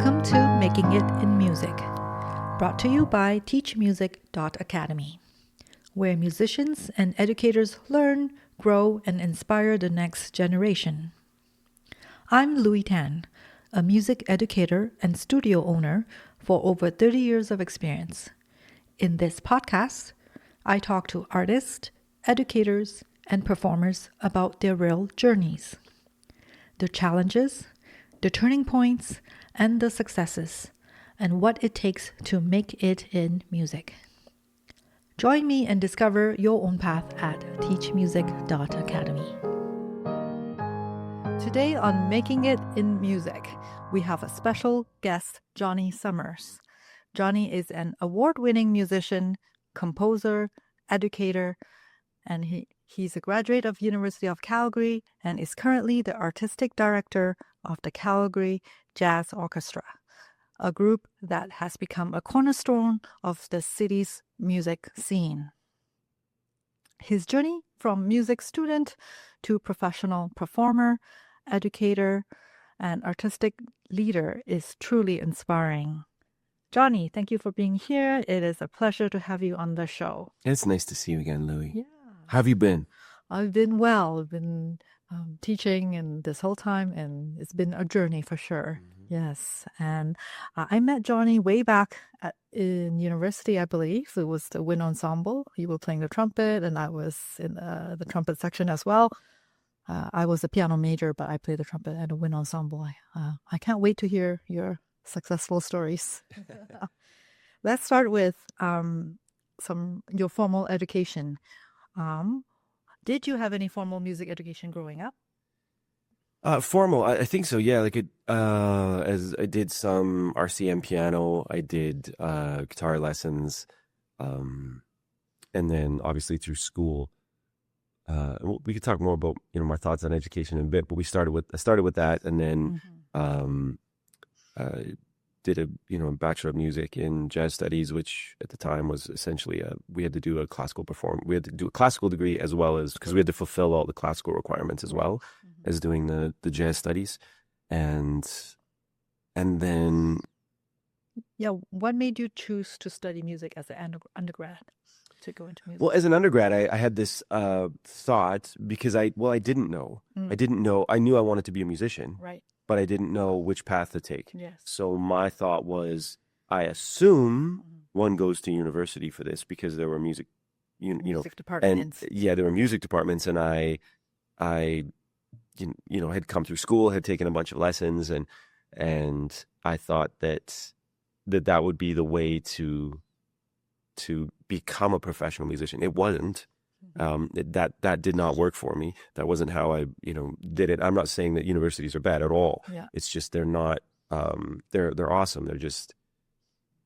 Welcome to Making It in Music, brought to you by TeachMusic.Academy, where musicians and educators learn, grow, and inspire the next generation. I'm Louis Tan, a music educator and studio owner for over 30 years of experience. In this podcast, I talk to artists, educators, and performers about their real journeys, the challenges, the turning points, and the successes, and what it takes to make it in music. Join me and discover your own path at TeachMusic.Academy. Today on Making It in Music, we have a special guest, Johnny Summers. Johnny is an award-winning musician, composer, educator, and he's a graduate of University of Calgary and is currently the artistic director of the Calgary Jazz Orchestra, a group that has become a cornerstone of the city's music scene. His journey from music student to professional performer, educator, and artistic leader is truly inspiring. Johnny, thank you for being here. It is a pleasure to have you on the show. It's nice to see you again, Louis. Yeah. How have you been? I've been well. I've been teaching and this whole time, and it's been a journey for sure. Mm-hmm. Yes. And I met Johnny way back in university, I believe. It was the wind ensemble. You were playing the trumpet, and I was in the trumpet section as well. I was a piano major, but I played the trumpet at a wind ensemble. I can't wait to hear your successful stories. Let's start with your formal education. Did you have any formal music education growing up? Formal, I think so. Yeah, as I did some RCM piano, I did guitar lessons, and then obviously through school. We could talk more about my thoughts on education in a bit, but I started with that, and then did a Bachelor of Music in Jazz Studies, which at the time was essentially we had to do a classical degree as well as, because we had to fulfill all the classical requirements as well as doing the Jazz Studies, and then what made you choose to study music as an undergrad, to go into music? Well, as an undergrad, I had this thought, because I didn't know. I knew I wanted to be a musician, right? But I didn't know which path to take. Yes. So my thought was, I assume one goes to university for this, because there were music departments. And there were music departments, and I had come through school, had taken a bunch of lessons, and I thought that would be the way to become a professional musician. It wasn't. That did not work for me. That wasn't how I did it. I'm not saying that universities are bad at all. Yeah. It's just they're not. They're awesome.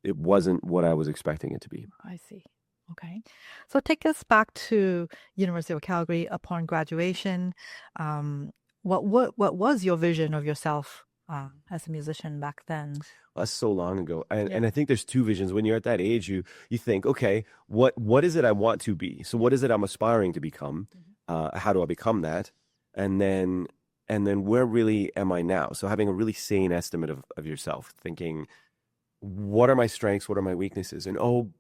It wasn't what I was expecting it to be. I see. Okay, so take us back to University of Calgary upon graduation. What was your vision of yourself as a musician back then? Well, that's so long ago, and I think there's two visions. When you're at that age, you think, okay, what is it I want to be? So what is it I'm aspiring to become? How do I become that? And then where really am I now? So having a really sane estimate of yourself, thinking, what are my strengths? What are my weaknesses? And oh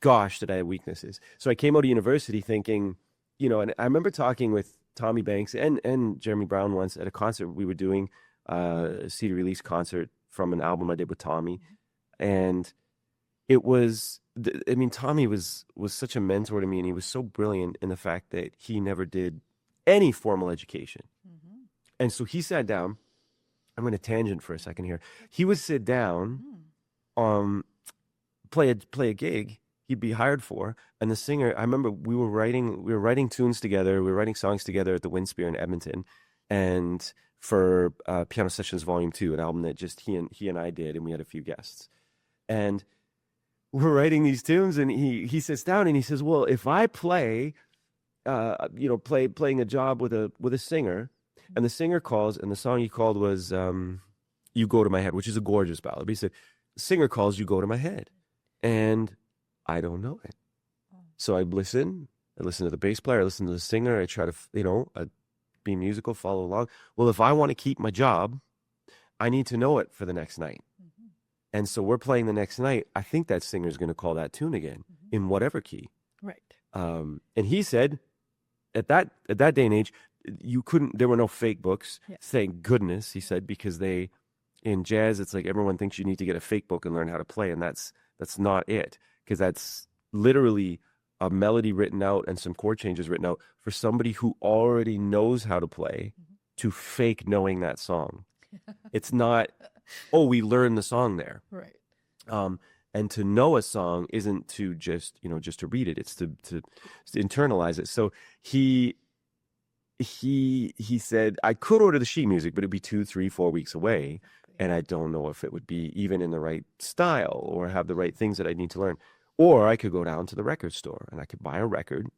gosh, did I have weaknesses? So I came out of university thinking, and I remember talking with Tommy Banks and Jeremy Brown once at a concert we were doing, a CD release concert from an album I did with Tommy. And it was, Tommy was such a mentor to me, and he was so brilliant in the fact that he never did any formal education. And so he sat down. I'm going to tangent for a second here. He would sit down, play a gig he'd be hired for, and the singer, I remember we were writing tunes together, we were writing songs together at the Windspear in Edmonton, and for Piano Sessions Volume 2, an album that just he and I did, and we had a few guests. And we're writing these tunes, and he sits down and he says, well, if I play playing a job with a singer, and the singer calls, and the song he called was You Go to My Head, which is a gorgeous ballad. But he said, the singer calls You Go to My Head. And I don't know it. So I listen to the bass player, I listen to the singer, I try to, be musical, follow along. Well, if I want to keep my job, I need to know it for the next night. And so we're playing the next night. I think that singer's going to call that tune again in whatever key. Right. And he said, at that day and age, there were no fake books. Yeah. Thank goodness, he said, because in jazz, it's like everyone thinks you need to get a fake book and learn how to play. And that's not it, because that's literally a melody written out and some chord changes written out for somebody who already knows how to play to fake knowing that song. It's not, oh, we learned the song there. Right. And to know a song isn't to just to read it. It's to internalize it. So he said, I could order the sheet music, but it'd be 2, 3, 4 weeks away. And I don't know if it would be even in the right style or have the right things that I need to learn. Or I could go down to the record store and I could buy a record.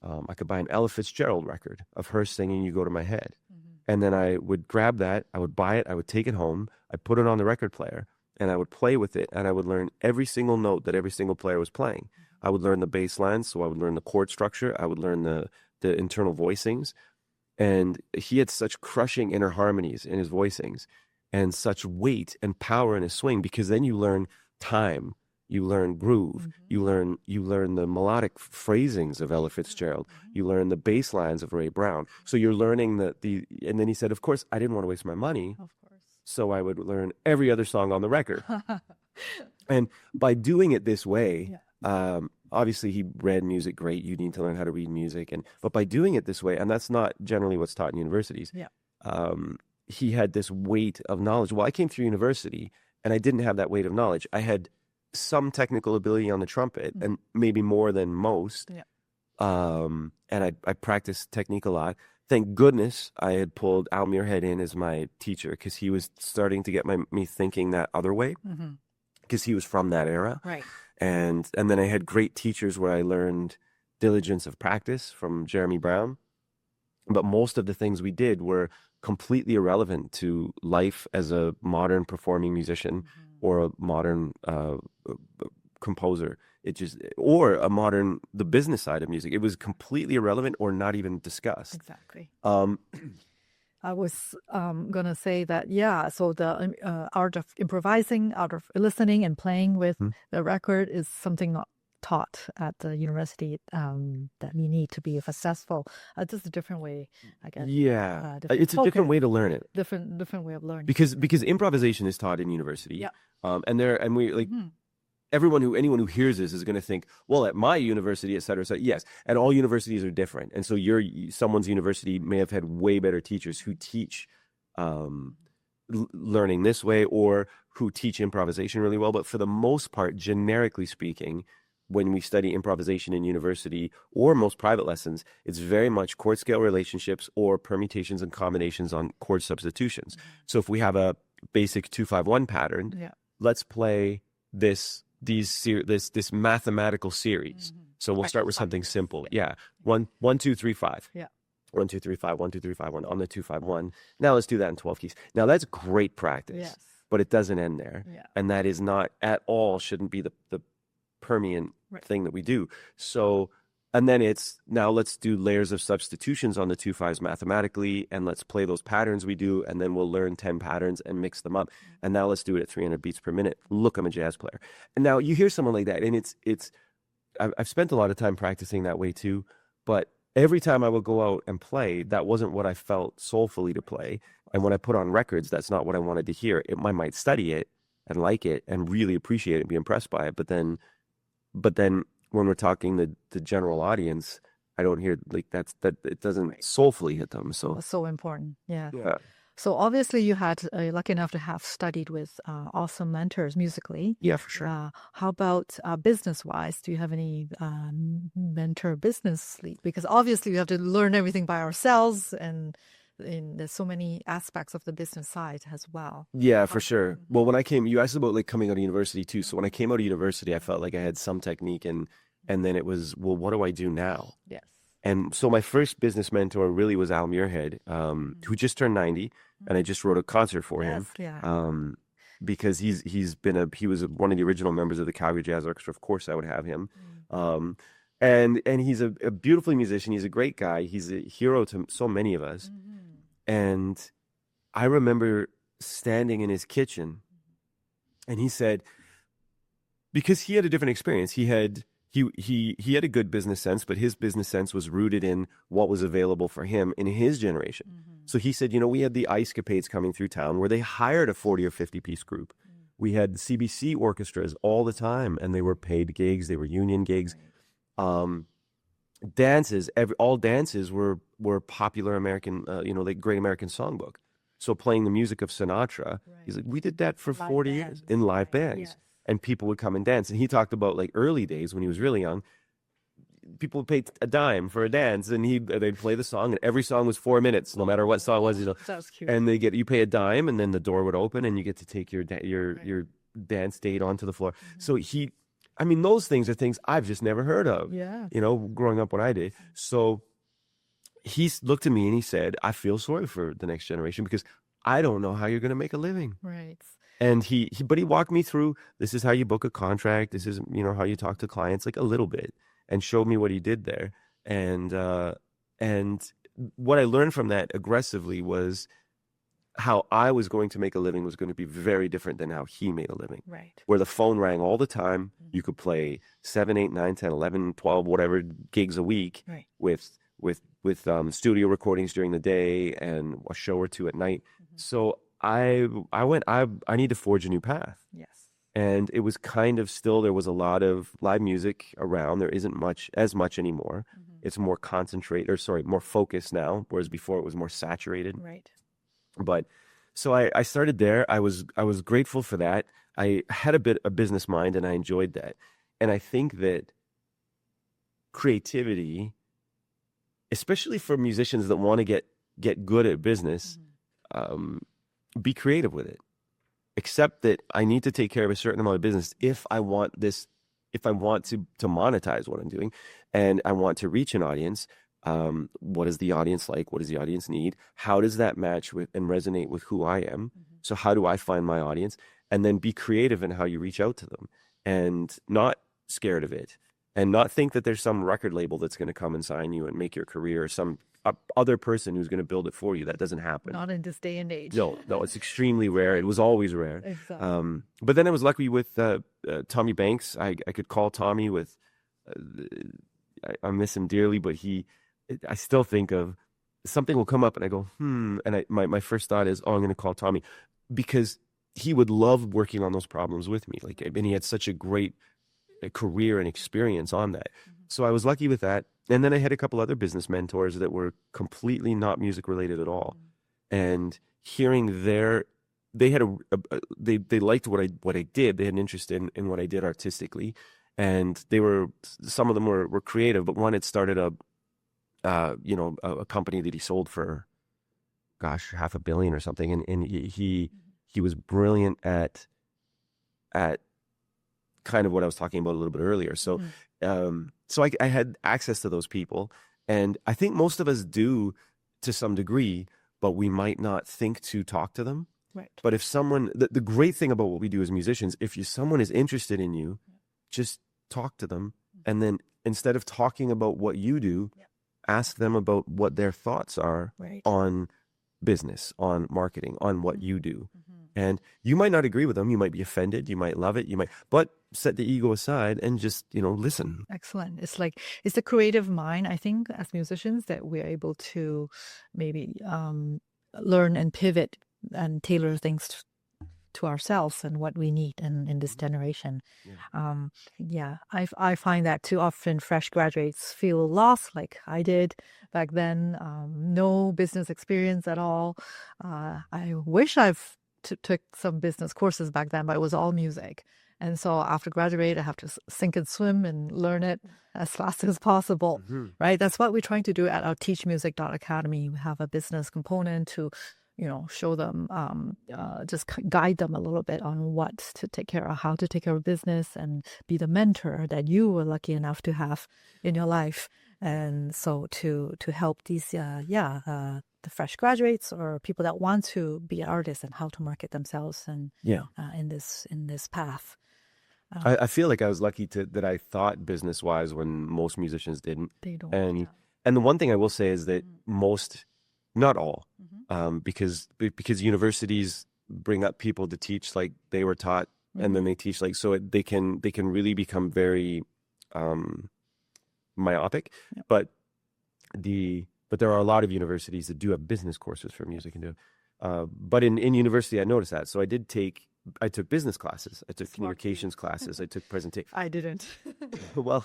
I could buy an Ella Fitzgerald record of her singing You Go to My Head. And then I would grab that, I would buy it, I would take it home, I'd put it on the record player, and I would play with it, and I would learn every single note that every single player was playing. I would learn the bass lines, so I would learn the chord structure, I would learn the internal voicings. And he had such crushing inner harmonies in his voicings and such weight and power in his swing, because then you learn time. You learn groove. You learn the melodic phrasings of Ella Fitzgerald. You learn the bass lines of Ray Brown. So you're learning and then he said, of course, I didn't want to waste my money. Of course. So I would learn every other song on the record. And by doing it this way, obviously he read music great. You need to learn how to read music. But by doing it this way, and that's not generally what's taught in universities, he had this weight of knowledge. Well, I came through university and I didn't have that weight of knowledge. I had some technical ability on the trumpet, and maybe more than most. And I practiced technique a lot. Thank goodness I had pulled Al Muirhead in as my teacher, because he was starting to get me thinking that other way, because he was from that era. Right. And then I had great teachers where I learned diligence of practice from Jeremy Brown. But most of the things we did were completely irrelevant to life as a modern performing musician or a modern composer. Or the business side of music. It was completely irrelevant or not even discussed. Exactly. I was going to say that, so the art of improvising, art of listening and playing with the record is something not taught at the university that you need to be successful. Just a different way, I guess. Yeah, it's a different way to learn it. Different way of learning. Because improvisation is taught in university. Yeah. Anyone who hears this is going to think, well, at my university, et cetera, et cetera. Yes, and all universities are different. And so someone's university may have had way better teachers who teach learning this way, or who teach improvisation really well. But for the most part, generically speaking, when we study improvisation in university or most private lessons, it's very much chord scale relationships or permutations and combinations on chord substitutions. So if we have a basic 2-5-1 pattern, let's play this mathematical series. So we'll start with something simple. 1 2 3 5. 1 2 3 5 1 2 3 5 1 on the 2-5-1. Now let's do that in 12 keys. Now that's great practice, but it doesn't end there, and that is not at all shouldn't be the permeant thing that we do. So, and then it's now let's do layers of substitutions on the 2-5s mathematically, and let's play those patterns we do, and then we'll learn 10 patterns and mix them up. And now let's do it at 300 beats per minute. Look, I'm a jazz player. And now you hear someone like that, and I've spent a lot of time practicing that way too, but every time I would go out and play, that wasn't what I felt soulfully to play. And when I put on records, that's not what I wanted to hear. I might study it and like it and really appreciate it and be impressed by it, but then when we're talking the general audience, I don't hear that it doesn't soulfully hit them. So it's so important. Yeah. So obviously you had lucky enough to have studied with awesome mentors musically. Yeah, for sure. How about business-wise? Do you have any mentor businessly? Because obviously we have to learn everything by ourselves, and there's so many aspects of the business side as well. Yeah, for sure. Well, when I came, you asked about coming out of university too. So when I came out of university, I felt like I had some technique, and then it was, well, what do I do now? Yes. And so my first business mentor really was Al Muirhead, who just turned 90, and I just wrote a concert for him. Because he was one of the original members of the Calgary Jazz Orchestra. Of course, I would have him. And he's a beautiful musician. He's a great guy. He's a hero to so many of us. And I remember standing in his kitchen And he said, because he had a different experience, he had a good business sense, but his business sense was rooted in what was available for him in his generation. So he said, we had the Ice Capades coming through town where they hired a 40 or 50 piece group. We had CBC orchestras all the time, and they were paid gigs, they were union gigs. Dances, all dances were popular American, like Great American Songbook. So playing the music of Sinatra, he's like, we did that for 40 years in live bands. Yes. And people would come and dance. And he talked about like early days when he was really young, people would pay a dime for a dance, and they'd play the song, and every song was 4 minutes, no matter what song it was. That's cute. And you pay a dime, and then the door would open, and you get to take your dance date onto the floor. So those things are things I've just never heard of. Yeah. Growing up when I did. So he looked at me and he said, I feel sorry for the next generation because I don't know how you're going to make a living. Right. And he walked me through, this is how you book a contract. This is, how you talk to clients, like a little bit, and showed me what he did there. And what I learned from that aggressively was how I was going to make a living was going to be very different than how he made a living. Right. Where the phone rang all the time. You could play 7, 8, 9, 10, 11, 12, whatever gigs a week with studio recordings during the day and a show or two at night. So I need to forge a new path. Yes. And it was kind of still, there was a lot of live music around. There isn't as much anymore. It's more more focused now, whereas before it was more saturated. Right. But so I started there. I was grateful for that. I had a business mind, and I enjoyed that. And I think that creativity, especially for musicians that want to get good at business, be creative with it. Accept that I need to take care of a certain amount of business if I want to monetize what I'm doing, and I want to reach an audience. What is the audience like? What does the audience need? How does that match with and resonate with who I am? So how do I find my audience? And then be creative in how you reach out to them, and not scared of it, and not think that there's some record label that's going to come and sign you and make your career, or some other person who's going to build it for you. That doesn't happen. Not in this day and age. No, it's extremely rare. It was always rare. Exactly. But then I was lucky with Tommy Banks. I could call Tommy with, I miss him dearly, but I still think of something will come up and I go, and my first thought is, I'm going to call Tommy, because he would love working on those problems with me. And he had such a great career and experience on that. So I was lucky with that. And then I had a couple other business mentors that were completely not music related at all. And hearing they liked what I did. They had an interest in what I did artistically. And some of them were creative, but one had started a company that he sold for, $500 million or something. And he was brilliant at kind of what I was talking about a little bit earlier. So, so I had access to those people, and I think most of us do to some degree, but we might not think to talk to them. Right. But if the great thing about what we do as musicians, if someone is interested in you, just talk to them. And then instead of talking about what you do, ask them about what their thoughts are on business, on marketing, on what you do. And you might not agree with them. You might be offended. You might love it. But set the ego aside and just, listen. Excellent. It's the creative mind, I think, as musicians, that we're able to maybe learn and pivot and tailor things to ourselves and what we need in this generation. I find that too often fresh graduates feel lost, like I did back then. No business experience at all. I wish I've took some business courses back then, but it was all music. And so after graduate, I have to sink and swim and learn it as fast as possible, right? That's what we're trying to do at our TeachMusic.Academy. We have a business component to, show them, just guide them a little bit on what to take care of, how to take care of business, and be the mentor that you were lucky enough to have in your life. And so to help these, the fresh graduates or people that want to be artists and how to market themselves and in this path. I feel like I was lucky that I thought business wise when most musicians didn't. They don't. And the one thing I will say is that most, not all, because universities bring up people to teach like they were taught and then they teach like so they can really become very myopic. Yep. But there are a lot of universities that do have business courses for music and do. But in university, I noticed that. So I took business classes. I took communications classes. I took presentation. I didn't. Well,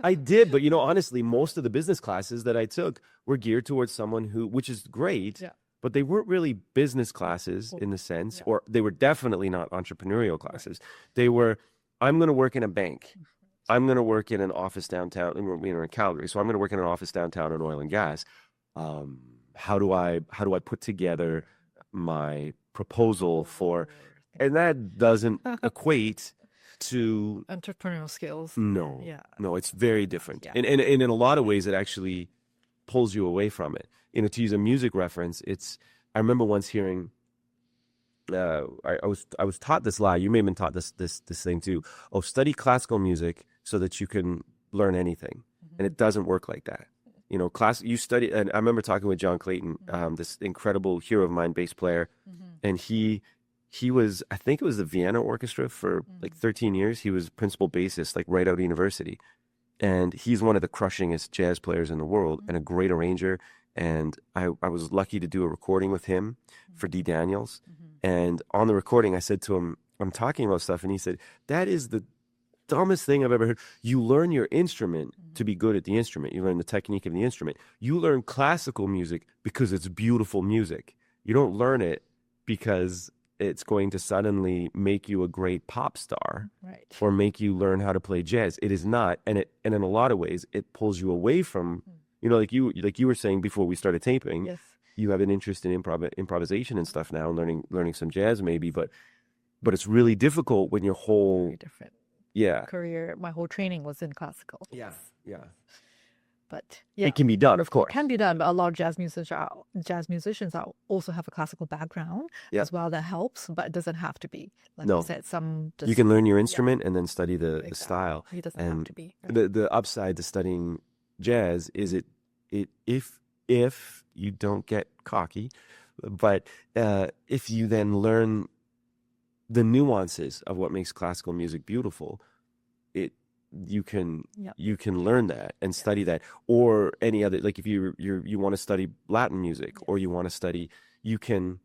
I did, but honestly, most of the business classes that I took were geared towards someone which is great, but they weren't really business classes in the sense, or they were definitely not entrepreneurial classes. They were, I'm going to work in a bank. I'm going to work in an office downtown, in Calgary. So I'm going to work in an office downtown in oil and gas. How do I put together my proposal for, and that doesn't equate to entrepreneurial skills. No, no, it's very different. Yeah. And in a lot of ways, it actually pulls you away from it. To use a music reference, I remember once hearing, I was taught this lie. You may have been taught this thing too. Oh, study classical music so that you can learn anything. And it doesn't work like that. You study, and I remember talking with John Clayton, this incredible hero of mine, bass player, and he was, I think it was the Vienna Orchestra for like 13 years. He was principal bassist, like right out of university. And he's one of the crushingest jazz players in the world and a great arranger. And I was lucky to do a recording with him for D. Daniels. And on the recording, I said to him, I'm talking about stuff. And he said, that is the dumbest thing I've ever heard. You learn your instrument to be good at the instrument. You learn the technique of the instrument. You learn classical music because it's beautiful music. You don't learn it because it's going to suddenly make you a great pop star, right, or make you learn how to play jazz. It is not. And in a lot of ways, it pulls you away from, like you were saying before we started taping, yes, you have an interest in improvisation and stuff now, learning some jazz maybe, but it's really difficult when your whole very different career, my whole training was in classical. Yeah. But it can be done, of course. It can be done, but a lot of jazz musicians also have a classical background as well. That helps, but it doesn't have to be. Like you said, you can learn your instrument and then study the style. It doesn't have to be. Right? The upside to studying jazz is if you don't get cocky, but if you then learn the nuances of what makes classical music beautiful, you can learn that and study that, or any other, like if you want to study Latin music or you want to study, you can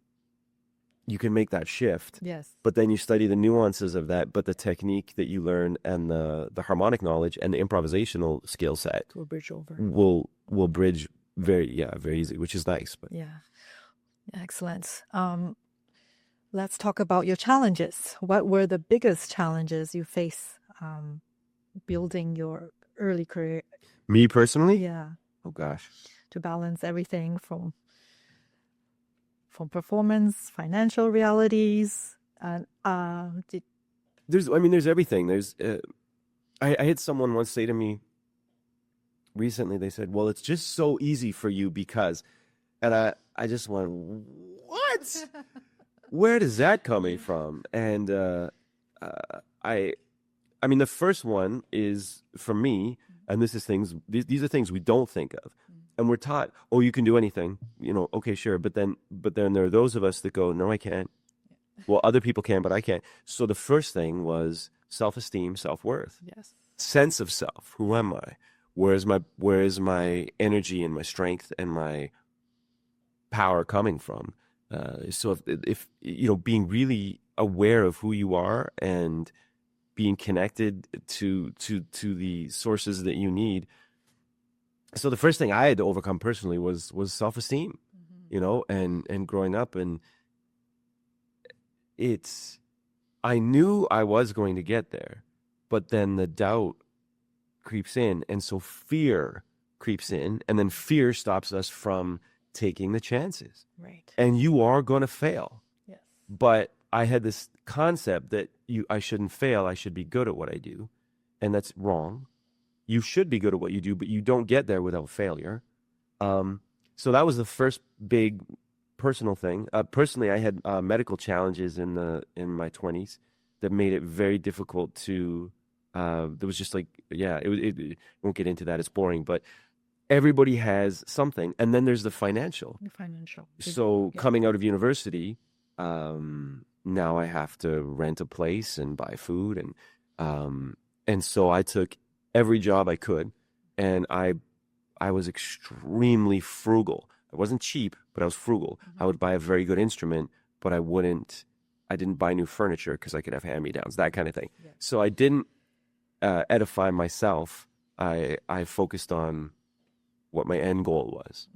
make that shift. Yes. But then you study the nuances of that, but the technique that you learn and the harmonic knowledge and the improvisational skill set will bridge over. Will bridge very easy, which is nice. But excellent. Let's talk about your challenges. What were the biggest challenges you face building your early career? Me personally? Yeah. Oh gosh. To balance everything from performance, financial realities, and there's everything. There's I had someone once say to me recently, they said, well, it's just so easy for you because, and I just went, what? Where does that coming from? And I mean, the first one is for me, and these are things we don't think of. And we're taught, oh, you can do anything, okay, sure. But then there are those of us that go, no, I can't. Well, other people can, but I can't. So the first thing was self-esteem, self-worth, sense of self. Who am I? Where is my energy and my strength and my power coming from? So if being really aware of who you are and being connected to the sources that you need. So the first thing I had to overcome personally was self-esteem, and growing up, and I knew I was going to get there, but then the doubt creeps in, and so fear creeps in, and then fear stops us from taking the chances. Right. And you are going to fail. Yes. But I had this concept that I shouldn't fail. I should be good at what I do. And that's wrong. You should be good at what you do, but you don't get there without failure. So that was the first big personal thing. Personally, I had medical challenges in my 20s that made it very difficult to, there was just like, it won't get into that. It's boring, but everybody has something. And then there's the financial. The financial. So coming out of university, now I have to rent a place and buy food. And so I took every job I could, and I was extremely frugal. I wasn't cheap, but I was frugal. I would buy a very good instrument, but I didn't buy new furniture because I could have hand-me-downs, that kind of thing. Yeah. So I didn't edify myself. I focused on what my end goal was.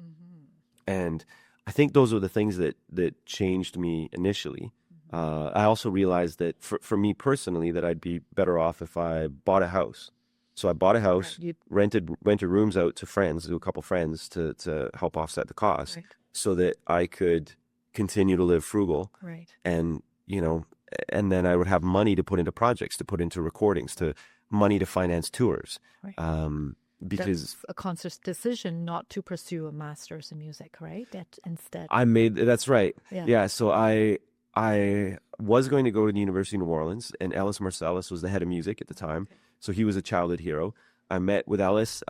And I think those were the things that changed me initially. I also realized that for me personally, that I'd be better off if I bought a house. So I bought a house, rented rooms out to friends, to a couple friends to help offset the cost, so that I could continue to live frugal. Right. And, and then I would have money to put into projects, to put into recordings, to money to finance tours. Right. Because that's a conscious decision not to pursue a master's in music, right? That instead. That's right. Yeah. So I was going to go to the University of New Orleans, and Ellis Marsalis was the head of music at the time. Okay. So he was a childhood hero. I met with Ellis.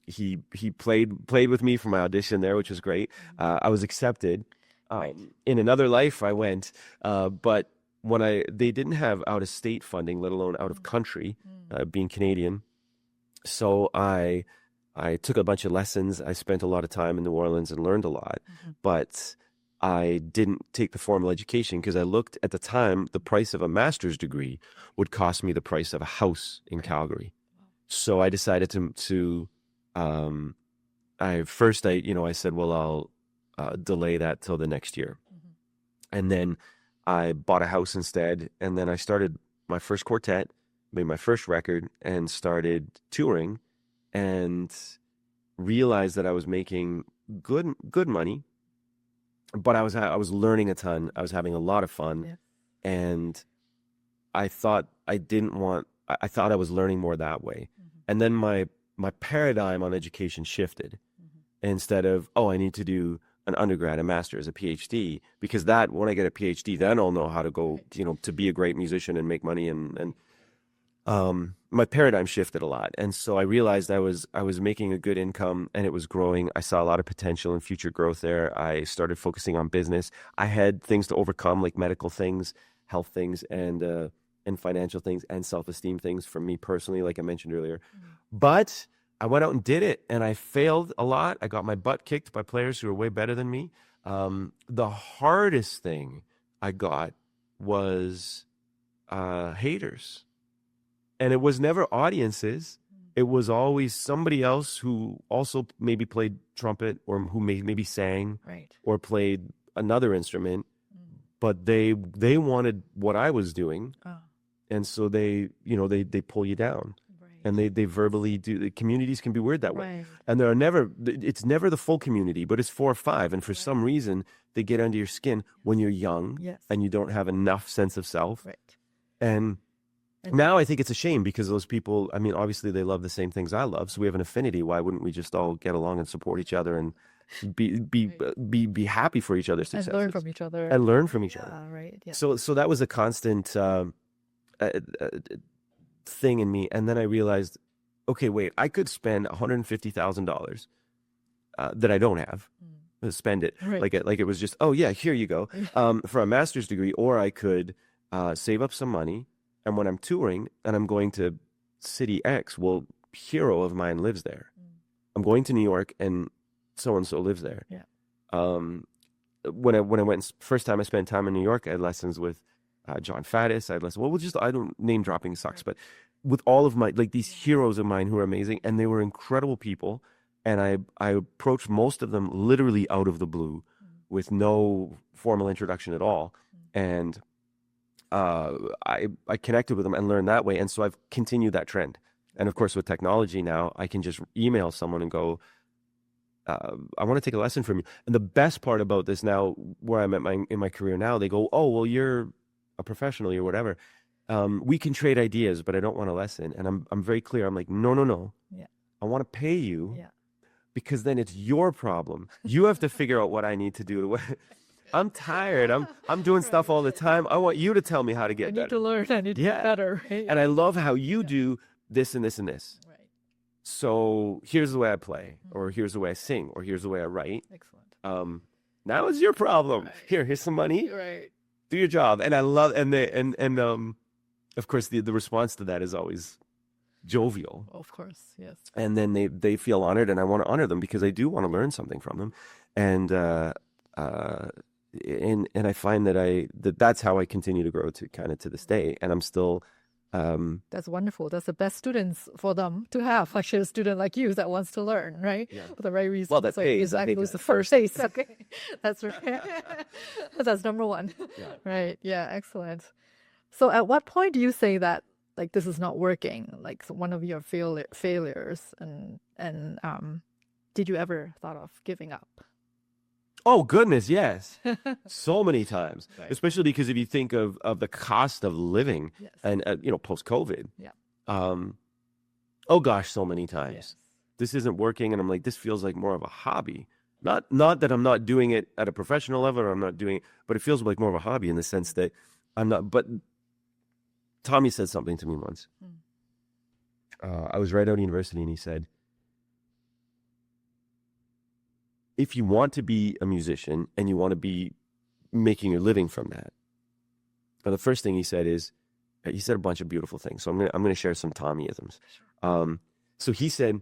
He played with me for my audition there, which was great. I was accepted. In another life I went, but they didn't have out of state funding, let alone out of country, being Canadian. So I took a bunch of lessons. I spent a lot of time in New Orleans and learned a lot, but I didn't take the formal education because I looked at the time, the price of a master's degree would cost me the price of a house in Calgary. So I decided I said, well, I'll delay that till the next year. And then I bought a house instead. And then I started my first quartet, made my first record, and started touring, and realized that I was making good money, but I was learning a ton. I was having a lot of fun, and I thought I was learning more that way. And then my paradigm on education shifted. Instead of, I need to do an undergrad, a master's, a PhD, because when I get a PhD, then I'll know how to go, to be a great musician and make money. And my paradigm shifted a lot. And so I realized I was making a good income, and it was growing. I saw a lot of potential and future growth there. I started focusing on business. I had things to overcome, like medical things, health things, and financial things, and self-esteem things for me personally, like I mentioned earlier. But I went out and did it, and I failed a lot. I got my butt kicked by players who were way better than me. The hardest thing I got was haters. And it was never audiences. It was always somebody else who also maybe played trumpet, or who maybe sang, or played another instrument, but they wanted what I was doing. And so they pull you down. And they verbally do. The communities can be weird that way. And it's never the full community, but it's 4 or 5. And for some reason, they get under your skin when you're young, and you don't have enough sense of self. And now I think it's a shame, because those people, obviously they love the same things I love. So we have an affinity. Why wouldn't we just all get along and support each other and be happy for each other's successes? And learn from each other. So that was a constant thing in me. And then I realized, okay, wait, I could spend $150,000 that I don't have, spend it like it was just, here you go, for a master's degree. Or I could save up some money, and when I'm touring and I'm going to city X, well, hero of mine lives there. I'm going to New York, and so and so lives there. When I went first time I spent time in New York, I had lessons with John Faddis. I had lessons. I don't, name dropping sucks, but with all of my, these heroes of mine who are amazing, and they were incredible people. And I approached most of them literally out of the blue, with no formal introduction at all. And I connected with them and learned that way. And so I've continued that trend. And of course, with technology now, I can just email someone and go, I want to take a lesson from you. And the best part about this now, where I'm at in my career now, they go, oh, well, you're a professional or whatever. We can trade ideas, but I don't want a lesson. And I'm very clear. I'm like, no. I want to pay you, because then it's your problem. You have to figure out what I need to do. I'm tired. I'm doing stuff all the time. I want you to tell me how to get better. I need to learn. I need to get better. And I love how you do this and this and this. So here's the way I play, or here's the way I sing, or here's the way I write. Excellent. Now it's your problem. Here's some money. do your job. And I love, and of course the response to that is always jovial. Of course, yes. And then they feel honored, and I want to honor them because I do want to learn something from them. And I find that that's how I continue to grow to this day. And I'm still that's wonderful. That's the best students for them to have. Actually, a student like you that wants to learn, right? Yeah. For the right reason. Well, that's exactly was the first taste. Okay, that's right. That's number one. Yeah. Right. Yeah. Excellent. So, at what point do you say that like this is not working? Like one of your failures, and did you ever thought of giving up? Oh, goodness, yes. So many times, Right. especially because if you think of the cost of living Yes. and, post-COVID. Yeah. Oh, gosh, so many times. Yes. This isn't working. And I'm like, this feels like more of a hobby. Not that I'm not doing it at a professional level or I'm not doing it, but it feels like more of a hobby in the sense that I'm not. But Tommy said something to me once. I was right out of university and he said, if you want to be a musician and you want to be making your living from that, the first thing he said is, he said a bunch of beautiful things. So I'm gonna share some Tommyisms. Sure. So he said,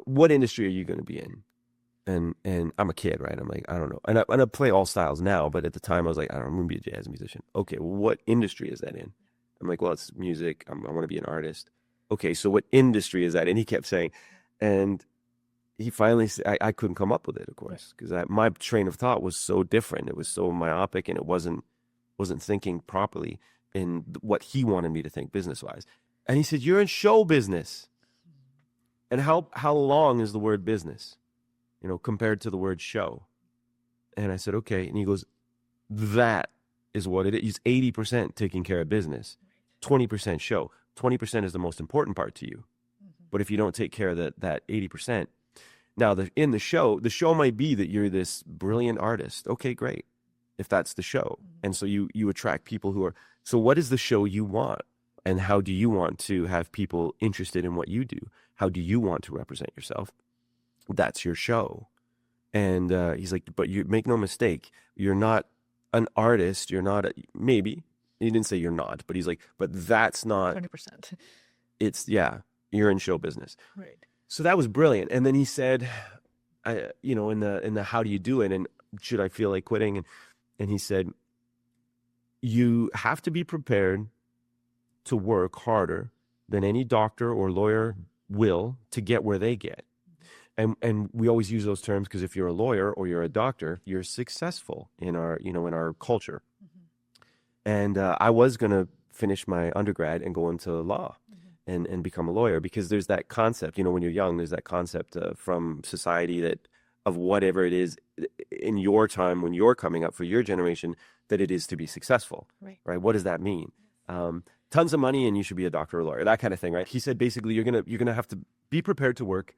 "What industry are you going to be in?" And I'm a kid, right? I'm like, I don't know. And I play all styles now, but at the time I was like, I don't know, I'm gonna be a jazz musician. Okay, well, what industry is that in? I'm like, well, it's music. I want to be an artist. Okay, so what industry is that? And he kept saying, and he finally said, I couldn't come up with it, of course, because my train of thought was so different. It was so myopic, and it wasn't thinking properly in what he wanted me to think business-wise. And he said, you're in show business. And how long is the word business, compared to the word show? And I said, okay. And he goes, that is what it is. 80% taking care of business, 20% show. 20% is the most important part to you. But if you don't take care of that 80%, now, in the show might be that you're this brilliant artist. Okay, great, if that's the show. And so you attract people who are, so what is the show you want? And how do you want to have people interested in what you do? How do you want to represent yourself? That's your show. And he's like, but you make no mistake, you're not an artist. You're not, maybe, he didn't say you're not, but he's like, but that's not. 20%. It's, yeah, you're in show business. Right. So that was brilliant. And then he said, in the how do you do it? And should I feel like quitting? And he said, you have to be prepared to work harder than any doctor or lawyer will to get where they get. And we always use those terms because if you're a lawyer or you're a doctor, you're successful in our culture. And I was going to finish my undergrad and go into law. And become a lawyer, because there's that concept, when you're young, there's that concept from society that of whatever it is in your time when you're coming up for your generation, that it is to be successful, right? What does that mean? Tons of money and you should be a doctor or lawyer, that kind of thing, right? He said, basically, you're gonna have to be prepared to work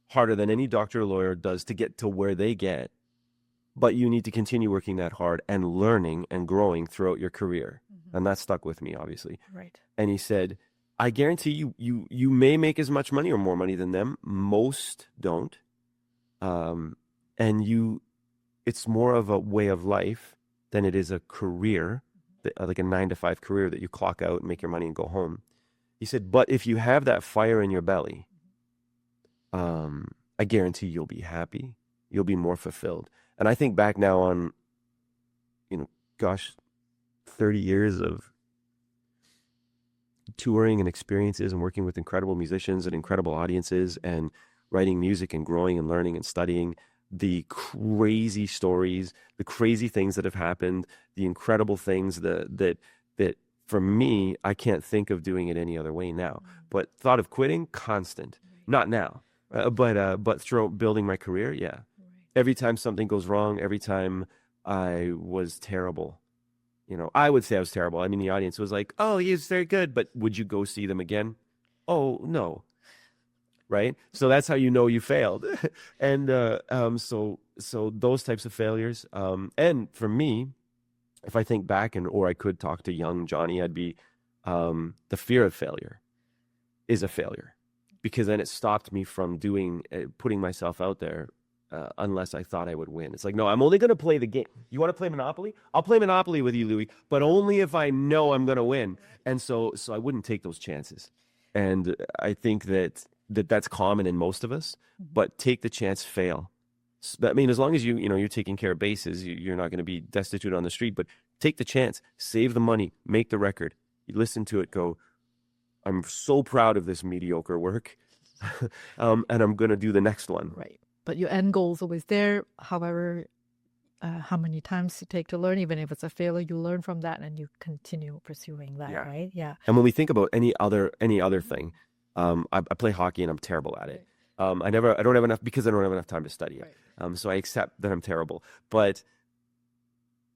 harder than any doctor or lawyer does to get to where they get, but you need to continue working that hard and learning and growing throughout your career. And that stuck with me, obviously. Right. And he said, I guarantee you may make as much money or more money than them. Most don't. And it's more of a way of life than it is a career, like a 9-to-5 career that you clock out and make your money and go home. He said, but if you have that fire in your belly, I guarantee you'll be happy. You'll be more fulfilled. And I think back now on, 30 years of touring and experiences and working with incredible musicians and incredible audiences and writing music and growing and learning and studying, the crazy stories, the crazy things that have happened, the incredible things that for me, I can't think of doing it any other way now. But thought of quitting, constant. Not now, but throughout building my career, yeah. Every time something goes wrong, every time I was terrible, I would say I was terrible. I mean, the audience was like, oh, he's very good, but would you go see them again? Oh, no. Right? So that's how you failed. And so those types of failures. And for me, if I think back or I could talk to young Johnny, I'd be the fear of failure is a failure, because then it stopped me from putting myself out there unless I thought I would win. It's like, no, I'm only going to play the game. You want to play Monopoly? I'll play Monopoly with you, Louis, but only if I know I'm going to win. And so I wouldn't take those chances. And I think that's common in most of us, but take the chance, fail. I mean, as long as you're taking care of bases, you're not going to be destitute on the street, but take the chance, save the money, make the record. You listen to it, go, I'm so proud of this mediocre work, and I'm going to do the next one. Right. But your end goal is always there. However, how many times you take to learn, even if it's a failure, you learn from that and you continue pursuing that, right? Yeah. And when we think about any other thing, I play hockey and I'm terrible at it. I don't have enough because I don't have enough time to study it. Right. So I accept that I'm terrible. But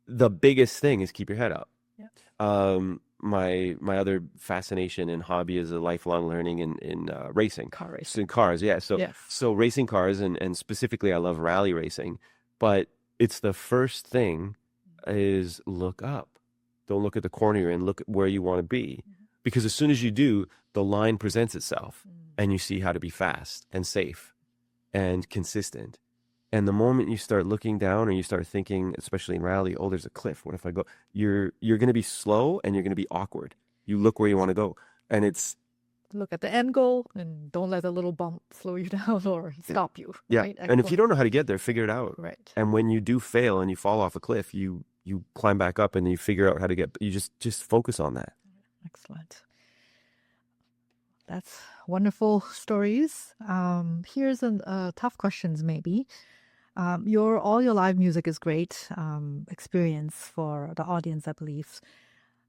the biggest thing is keep your head up. Yeah. My other fascination and hobby is a lifelong learning in racing. Car racing. In cars, yeah. So racing cars and specifically I love rally racing. But it's the first thing is look up. Don't look at the corner you're in, look at where you want to be. Because as soon as you do, the line presents itself and you see how to be fast and safe and consistent. And the moment you start looking down or you start thinking, especially in rally, oh, there's a cliff. What if I go? You're going to be slow and you're going to be awkward. You look where you want to go. And it's... Look at the end goal and don't let a little bump slow you down or stop you. Yeah. Right? And if you don't know how to get there, figure it out. Right. And when you do fail and you fall off a cliff, you climb back up and you figure out how to get... You just focus on that. Excellent. That's wonderful stories. Here's tough questions maybe. All your live music is great experience for the audience, I believe.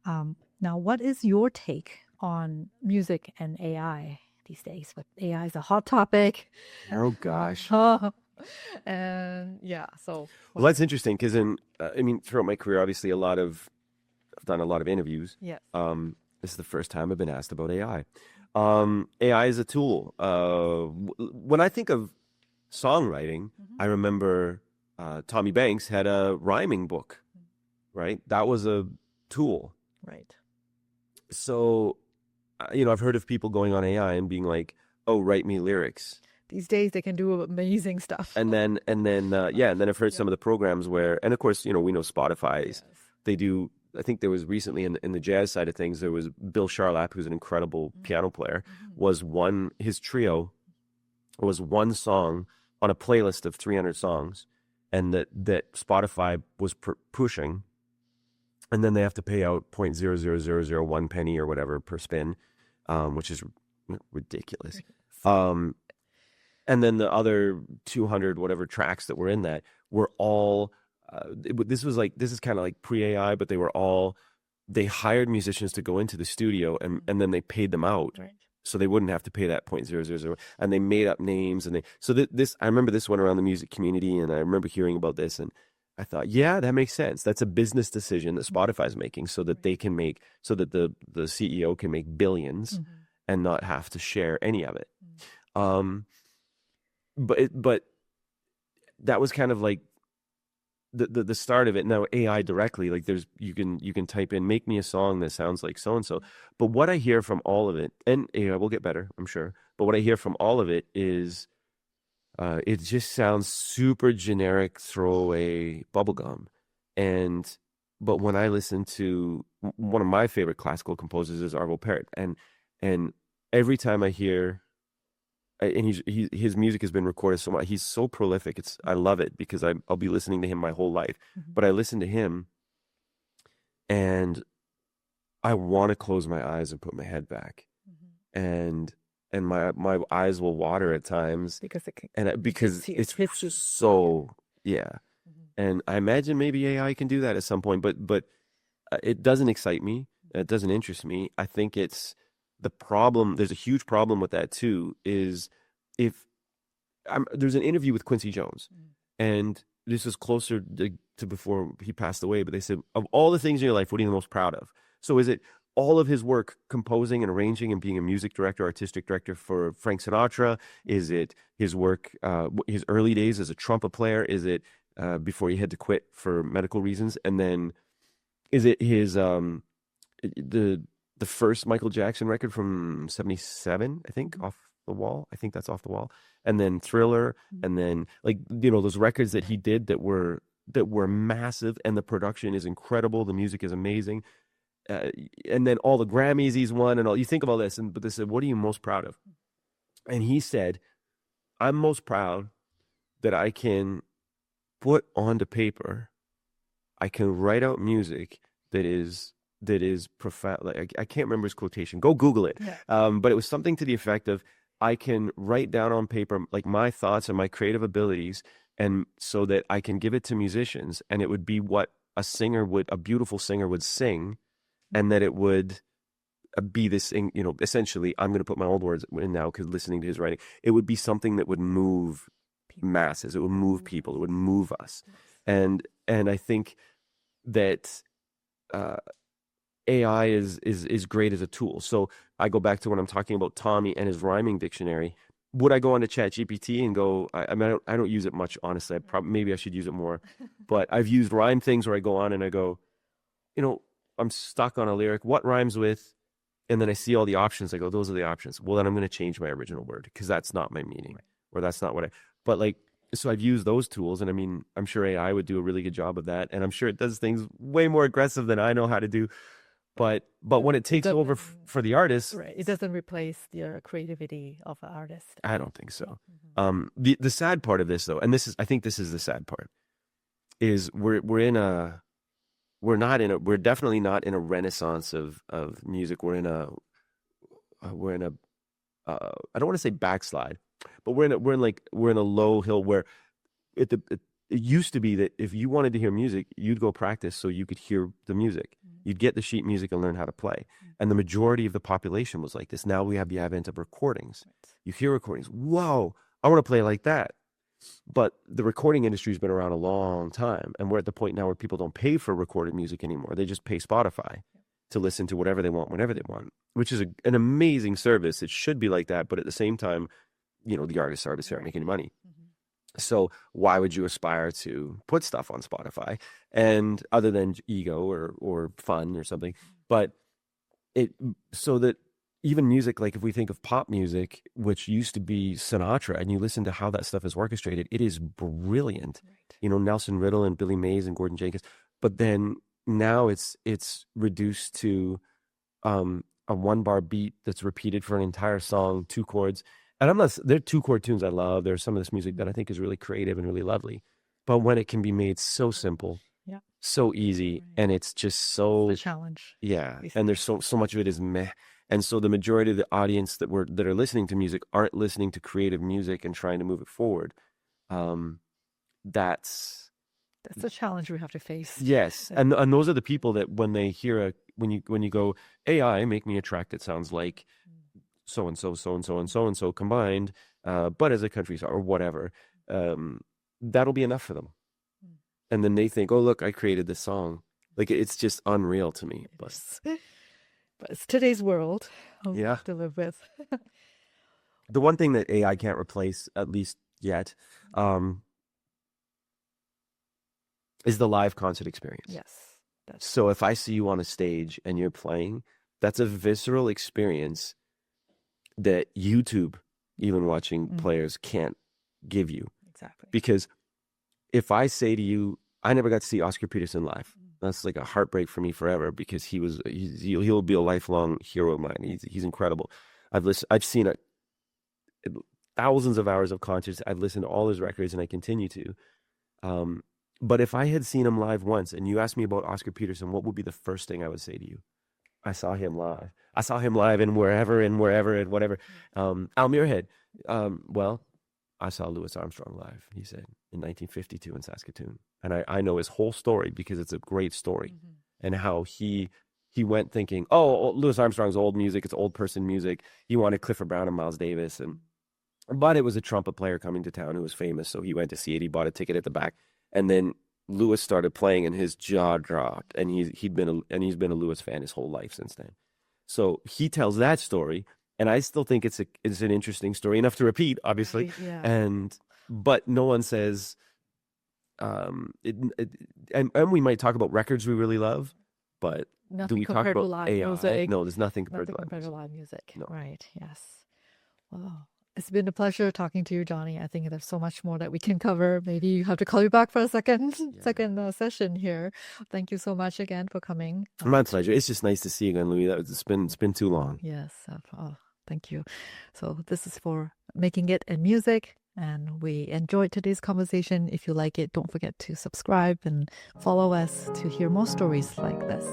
Now, what is your take on music and AI these days? But AI is a hot topic. Oh gosh. And yeah, so. Well, that's interesting because throughout my career, obviously I've done a lot of interviews. Yes. This is the first time I've been asked about AI. AI is a tool. When I think of songwriting, I remember Tommy Banks had a rhyming book, right? That was a tool. Right. So, I've heard of people going on AI and being like, oh, write me lyrics. These days they can do amazing stuff. And then I've heard some of the programs where, and of course, we know Spotify's, they do. I think there was recently in the jazz side of things, there was Bill Charlap, who's an incredible piano player, his trio was one song on a playlist of 300 songs, and that Spotify was pushing, and then they have to pay out 0.00001 penny or whatever per spin, which is ridiculous. And then the other 200 whatever tracks that were in that were all... this is kind of like pre-AI, but they hired musicians to go into the studio and then they paid them out. Right. So they wouldn't have to pay that 0.000, and they made up names I remember this went around the music community, and I remember hearing about this, and I thought, yeah, that makes sense. That's a business decision that Spotify's making so that they can so that the CEO can make billions and not have to share any of it. But that was kind of like the start of it. Now AI directly, like you can type in, make me a song that sounds like so and so. But what I hear from all of it, and AI will get better, I'm sure. But what I hear from all of it is, it just sounds super generic, throwaway bubblegum. But when I listen to one of my favorite classical composers is Arvo Pärt, and every time I hear. And his music has been recorded so much. He's so prolific. I love it because I'll be listening to him my whole life. But I listen to him, and I want to close my eyes and put my head back, and my eyes will water at times because it's just so yeah. And I imagine maybe AI can do that at some point, but it doesn't excite me. It doesn't interest me. I think it's. The problem, there's a huge problem with that too, is there's an interview with Quincy Jones, and this is closer to before he passed away, but they said, of all the things in your life, what are you the most proud of? So is it all of his work composing and arranging and being a music director, artistic director for Frank Sinatra? Is it his work, his early days as a trumpet player? Is it before he had to quit for medical reasons? And then is it his, the first Michael Jackson record from 77, I think, off the Wall. I think that's Off the Wall. And then Thriller, and then like, those records that he did that were massive, and the production is incredible. The music is amazing. And then all the Grammys he's won and all. You think of all this, but they said, what are you most proud of? And he said, I'm most proud that I can put onto paper, I can write out music that is profound. Like, I can't remember his quotation. Go Google it. Yeah. But it was something to the effect of, I can write down on paper like my thoughts and my creative abilities, and so that I can give it to musicians, and it would be what a beautiful singer would sing, and that it would be this thing, essentially, I'm going to put my old words in now because listening to his writing, it would be something that would move masses. It would move people. It would move us. And I think that AI is great as a tool. So I go back to when I'm talking about Tommy and his rhyming dictionary. Would I go onto ChatGPT and go, I mean, I don't use it much, honestly. Maybe I should use it more. But I've used rhyme things where I go on and I go, I'm stuck on a lyric. What rhymes with? And then I see all the options. I go, those are the options. Well, then I'm going to change my original word because that's not my meaning, or that's not what but like, so I've used those tools, and I mean, I'm sure AI would do a really good job of that. And I'm sure it does things way more aggressive than I know how to do. But when it takes over for the artist, right, it doesn't replace the creativity of an artist. I don't think so. The sad part of this, though, and I think this is the sad part, is we're definitely not in a renaissance of music. We're in a I don't want to say backslide, but we're in a low hill where it used to be that if you wanted to hear music, you'd go practice so you could hear the music. You'd get the sheet music and learn how to play. And the majority of the population was like this. Now we have the advent of recordings. You hear recordings. Whoa, I want to play like that. But the recording industry has been around a long time. And we're at the point now where people don't pay for recorded music anymore. They just pay Spotify to listen to whatever they want, whenever they want, which is an amazing service. It should be like that. But at the same time, the artists aren't making money. So why would you aspire to put stuff on Spotify, and other than ego or fun or something? But so that even music, like if we think of pop music, which used to be Sinatra, and you listen to how that stuff is orchestrated, it is brilliant. Right. Nelson Riddle and Billy Mays and Gordon Jenkins. But then now it's reduced to a 1-bar beat that's repeated for an entire song, 2 chords. And there are 2-chord tunes I love. There's some of this music that I think is really creative and really lovely. But when it can be made so simple, so easy, and it's just so... It's a challenge. Yeah, and there's so much of it is meh. And so the majority of the audience that are listening to music aren't listening to creative music and trying to move it forward. That's a challenge we have to face. Yes, and those are the people that when they hear when you go, AI, make me a track that sounds like so and so, so and so, and so and so combined, but as a country song or whatever, that'll be enough for them. And then they think, oh, look, I created this song. Like, it's just unreal to me. But it's today's world to live with. The one thing that AI can't replace, at least yet, is the live concert experience. Yes. So if I see you on a stage and you're playing, that's a visceral experience that YouTube, even watching players, can't give you. Exactly. Because if I say to you, I never got to see Oscar Peterson live. That's like a heartbreak for me forever, because he'll be a lifelong hero of mine. He's incredible. I've seen thousands of hours of concerts. I've listened to all his records, and I continue to. But if I had seen him live once, and you asked me about Oscar Peterson, what would be the first thing I would say to you? I saw him live. I saw him live in wherever and whatever. Al Muirhead. Well, I saw Louis Armstrong live, he said, in 1952 in Saskatoon. And I know his whole story because it's a great story. And how he went thinking, oh, Louis Armstrong's old music, it's old person music. He wanted Clifford Brown and Miles Davis. But it was a trumpet player coming to town who was famous, so he went to see it. He bought a ticket at the back. And then Louis started playing and his jaw dropped. And he's been a Louis fan his whole life since then. So he tells that story. And I still think it's an interesting story, enough to repeat, obviously. Yeah. But no one says, and we might talk about records we really love, but nothing do we talk about live AI? music. No, there's nothing compared to live music. No. Right, yes. Wow. It's been a pleasure talking to you, Johnny. I think there's so much more that we can cover. Maybe you have to call you back for a second session here. Thank you so much again for coming. My pleasure. It's just nice to see you again, Louis. It's been too long. Yes. Thank you. So this is for Making It in Music. And we enjoyed today's conversation. If you like it, don't forget to subscribe and follow us to hear more stories like this.